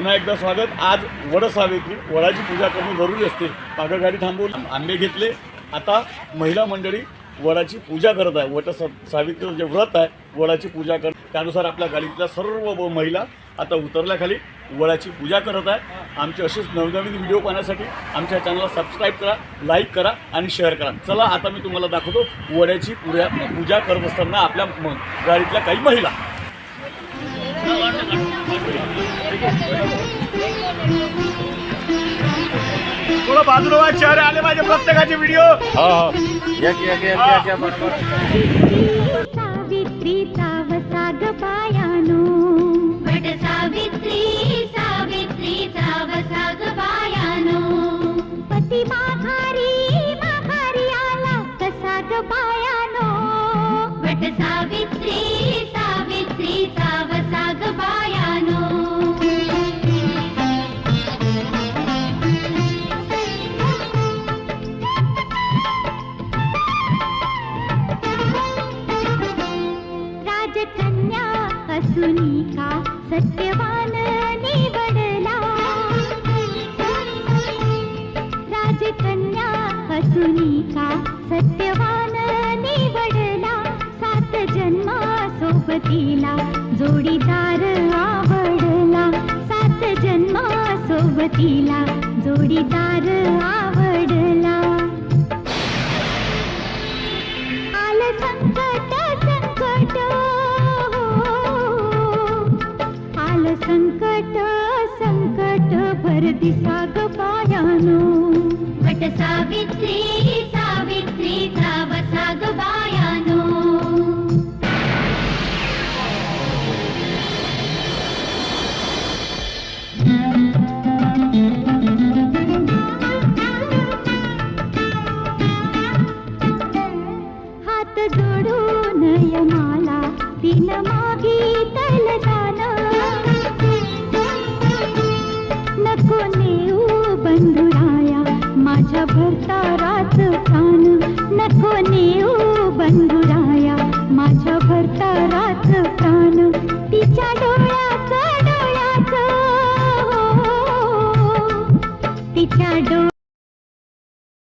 पुन्हा एकदा स्वागत। आज वड सावित्री, वडाची पूजा करणं जरुरी असते। मागं गाडी थांबवून आंबे घेतले। आता महिला मंडळी वडाची पूजा करत आहे। वट सावित्रीचं जे व्रत आहे, वडाची पूजा करत, त्यानुसार आपल्या गाडीतल्या सर्व महिला आता उतरल्या खाली वडाची पूजा करत आहे। आमचे असेच नवनवीन व्हिडिओ पाहण्यासाठी आमच्या चॅनलला सबस्क्राईब करा, लाईक करा आणि शेअर करा। चला आता मी तुम्हाला दाखवतो वडाची पूजा करत असताना आपल्या गाडीतल्या काही महिला। थोडं बाजूला व्हा, चेहरे आले माझे प्रत्येकाचे व्हिडिओ। सावित्रीचा वसाग पायानो, वट सावित्री सावित्रीचा वसाग पायानो, पती माघारी माघारी आला कसा ग पायानो, वट सावित्री सावित्रीचा वसाग पायानो। राजकन्या असुनी का सत्यवान निवडला, राजकन्या असुनी का सत्यवान निवडला, सात जन्मा सोबतीला जोडीदार आवडला, सात जन्मा सोबतीला जोडीदार आवडला। आलं संकट संकट, आलं संकट संकट भर दिसा ग पायानो, वट सावित्री सावित्रीचा वसाग पायानो। हात जोडून यमाला तीन मागितल दान, नको नेऊ बंधुराया माझ्या भरताराच प्राण, नको नेऊ